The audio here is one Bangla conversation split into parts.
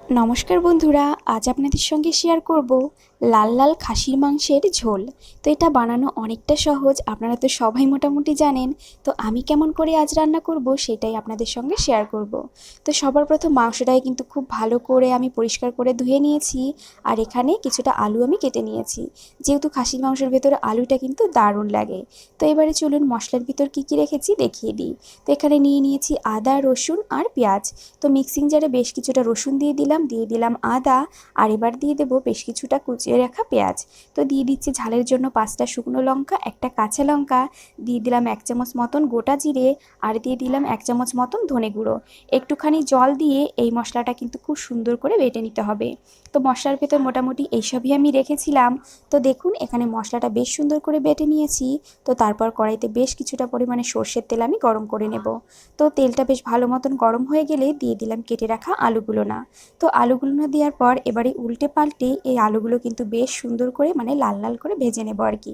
নমস্কার বন্ধুরা, আজ আপনাদের সঙ্গে শেয়ার করব লাল লাল খাসির মাংসের ঝোল। তো এটা বানানো অনেকটা সহজ, আপনারা তো সবাই মোটামুটি জানেন। তো আমি কেমন করে আজ রান্না করব সেটাই আপনাদের সঙ্গে শেয়ার করব। তো সবার প্রথম মাংসটাই কিন্তু খুব ভালো করে আমি পরিষ্কার করে ধুয়ে নিয়েছি। আর এখানে কিছুটা আলু আমি কেটে নিয়েছি, যেহেতু খাসির মাংসের ভেতরে আলুটা কিন্তু দারুণ লাগে। তো এবারে চলুন মশলার ভিতর কী কী রেখেছি দেখিয়ে দিই। তো এখানে নিয়ে নিয়েছি আদা, রসুন আর পেঁয়াজ। তো মিক্সিং জারে বেশ কিছুটা রসুন দিয়ে দিলাম আদা, আর এবার দিয়ে দেবো বেশ কিছুটা কুচিয়ে রাখা পেঁয়াজ। তো দিয়ে দিচ্ছি ঝালের জন্য 5টা শুকনো লঙ্কা, একটা কাঁচা লঙ্কা, দিয়ে দিলাম 1 চামচ মতন গোটা জিরে, আর দিয়ে দিলাম 1 চামচ মতন ধনে গুঁড়ো। একটুখানি জল দিয়ে এই মশলাটা কিন্তু খুব সুন্দর করে বেটে নিতে হবে। তো মশলার ভেতর মোটামুটি এইসবই আমি রেখেছিলাম। তো দেখুন এখানে মশলাটা বেশ সুন্দর করে বেটে নিয়েছি। তো তারপর কড়াইতে বেশ কিছুটা পরিমাণে সর্ষের তেল আমি গরম করে নেব। তো তেলটা বেশ ভালো মতন গরম হয়ে গেলে দিয়ে দিলাম কেটে রাখা আলুগুলো। না তো আলুগুলো না দেওয়ার পর এবারে উল্টে পাল্টে এই আলুগুলো কিন্তু বেশ সুন্দর করে লাল লাল করে ভেজে নেব আর কি।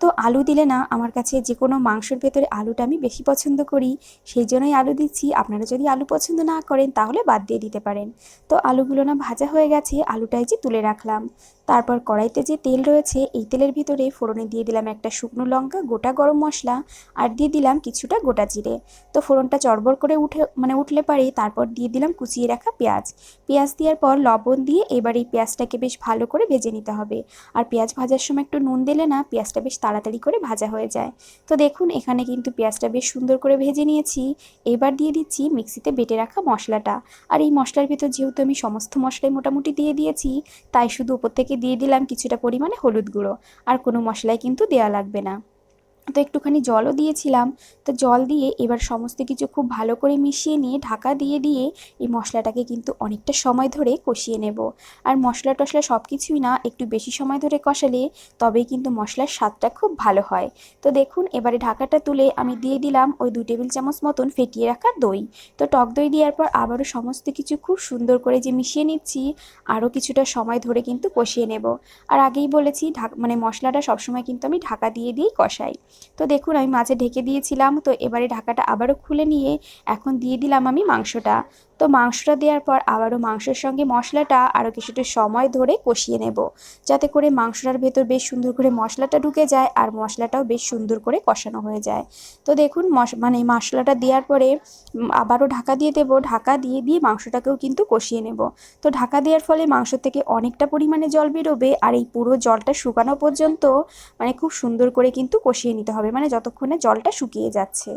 তো আলু দিলে না আমার কাছে যে কোনো মাংসের ভেতরে আলুটা আমি বেশি পছন্দ করি, সেই জন্যই আলু দিচ্ছি। আপনারা যদি আলু পছন্দ না করেন তাহলে বাদ দিয়ে দিতে পারেন। তো আলুগুলো না ভাজা হয়ে গেছে, আলুটাই যে তুলে রাখলাম। তারপর কড়াইতে যে তেল রয়েছে এই তেলের ভিতরে ফোড়নে দিয়ে দিলাম একটা শুকনো লঙ্কা, গোটা গরম মশলা, আর দিয়ে দিলাম কিছুটা গোটা জিরে। তো ফোড়নটা চড়বড় করে উঠলে পারে তারপর দিয়ে দিলাম কুচিয়ে রাখা পেঁয়াজ। পেঁয়াজ দেওয়ার পর লবণ দিয়ে এবার এই পেঁয়াজটাকে বেশ ভালো করে ভেজে নিতে হবে। আর পেঁয়াজ ভাজার সময় একটু নুন দিলে না পেঁয়াজটা বেশ তাড়াতাড়ি করে ভাজা হয়ে যায়। তো দেখুন এখানে কিন্তু পেঁয়াজটা বেশ সুন্দর করে ভেজে নিয়েছি। এবার দিয়ে দিচ্ছি মিক্সিতে বেটে রাখা মশলাটা। আর এই মশলার ভিতর যেহেতু আমি সমস্ত মশলাই মোটামুটি দিয়ে দিয়েছি, তাই শুধু উপর থেকে দিয়ে দিলাম কিছুটা পরিমাণে হলুদ গুঁড়ো। আর কোনো মশলাই কিন্তু দেওয়া লাগবে না। তো একটুখানি জলও দিয়েছিলাম। তো জল দিয়ে এবার সমস্ত কিছু খুব ভালো করে মিশিয়ে নিয়ে ঢাকা দিয়ে এই মশলাটাকে কিন্তু অনেকটা সময় ধরে কষিয়ে নেব। আর মশলা টশলা সব কিছুই না একটু বেশি সময় ধরে কষালে তবেই কিন্তু মশলার স্বাদটা খুব ভালো হয়। তো দেখুন এবারে ঢাকাটা তুলে আমি দিয়ে দিলাম ওই 2 টেবিল চামচ মতন ফেটিয়ে রাখা দই। তো টক দই দেওয়ার পর আবারও সমস্ত কিছু খুব সুন্দর করে যে মিশিয়ে নিচ্ছি, আরও কিছুটা সময় ধরে কিন্তু কষিয়ে নেব। আর আগেই বলেছি মশলাটা সবসময় কিন্তু আমি ঢাকা দিয়েই কষাই। তো দেখুন আমি মাঝে ঢেকে দিয়েছিলাম। তো এবারে ঢাকাটা আবারও খুলে নিয়ে এখন দিয়ে দিলাম আমি মাংসটা। তো মাংসটা দেওয়ার পর আবারও মাংসের সঙ্গে মশলাটা আরও কিছুটা সময় ধরে কষিয়ে নেব, যাতে করে মাংসটার ভেতর বেশ সুন্দর করে মশলাটা ঢুকে যায় আর মশলাটাও বেশ সুন্দর করে কষানো হয়ে যায়। তো দেখুন মশলাটা দেওয়ার পরে আবারও ঢাকা দিয়ে দেবো, ঢাকা দিয়ে মাংসটাকেও কিন্তু কষিয়ে নেব। তো ঢাকা দেওয়ার ফলে মাংস থেকে অনেকটা পরিমাণে জল বেরোবে, আর এই পুরো জলটা শুকানো পর্যন্ত খুব সুন্দর করে কিন্তু কষিয়ে নিতে হবে, যতক্ষণে জলটা শুকিয়ে যাচ্ছে।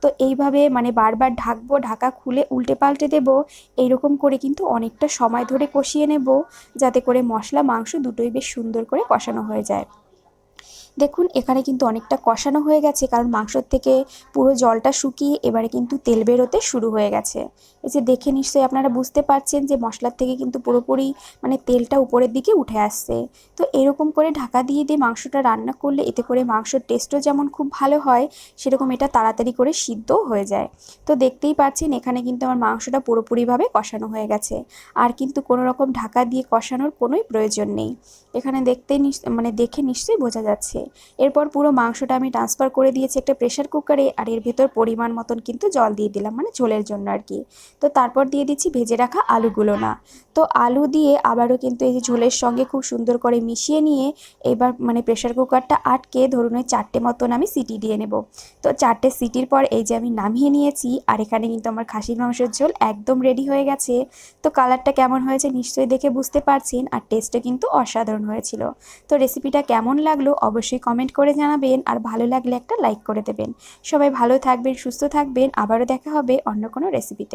তো এইভাবে বারবার ঢাকবো, ঢাকা খুলে উল্টে পাল্টে দেবো। এইরকম করে কিন্তু অনেকটা সময় ধরে কষিয়ে নেব, যাতে করে মশলা মাংস দুটোই বেশ সুন্দর করে কষানো হয়ে যায়। দেখুন এখানে কিন্তু অনেকটা কষানো হয়ে গেছে, কারণ মাংসর থেকে পুরো জলটা শুকিয়ে এবারে কিন্তু তেল বেরোতে শুরু হয়ে গেছে। এই যে দেখে নিশ্চয়ই আপনারা বুঝতে পারছেন যে মশলার থেকে কিন্তু পুরোপুরি তেলটা উপরের দিকে উঠে আসছে। তো এরকম করে ঢাকা দিয়ে মাংসটা রান্না করলে এতে করে মাংসর টেস্টও যেমন খুব ভালো হয়, সেরকম এটা তাড়াতাড়ি করে সিদ্ধও হয়ে যায়। তো দেখতেই পাচ্ছেন এখানে কিন্তু আমার মাংসটা পুরোপুরিভাবে কষানো হয়ে গেছে। আর কিন্তু কোনো রকম ঢাকা দিয়ে কষানোর কোনোই প্রয়োজন নেই। এখানে দেখে নিশ্চয়ই বোঝা যাচ্ছে। এরপর পুরো মাংসটা আমি ট্রান্সফার করে দিয়েছি একটা প্রেশার কুকারে, আর এর ভেতর পরিমাণ মতন কিন্তু জল দিয়ে দিলাম, ঝোলের জন্য আর কি। তো তারপর দিয়ে দিচ্ছি ভেজে রাখা আলুগুলো। না তো আলু দিয়ে আবারও কিন্তু এই যে ঝোলের সঙ্গে খুব সুন্দর করে মিশিয়ে নিয়ে এবার প্রেশার কুকারটা আটকে ধরুন ওই 4টে মতন আমি সিটি দিয়ে নেব। তো 4টে সিটির পর এই যে আমি নামিয়ে নিয়েছি, আর এখানে কিন্তু আমার খাসির মাংসের ঝোল একদম রেডি হয়ে গেছে। তো কালারটা কেমন হয়েছে নিশ্চয়ই দেখে বুঝতে পারছেন, আর টেস্টও কিন্তু অসাধারণ হয়েছিল। তো রেসিপিটা কেমন লাগলো অবশ্যই কমেন্ট করে জানাবেন, আর ভালো লাগলে একটা লাইক করে দেবেন। সবাই ভালো থাকবেন, সুস্থ থাকবেন, আবারও দেখা হবে অন্য কোনো রেসিপিতে।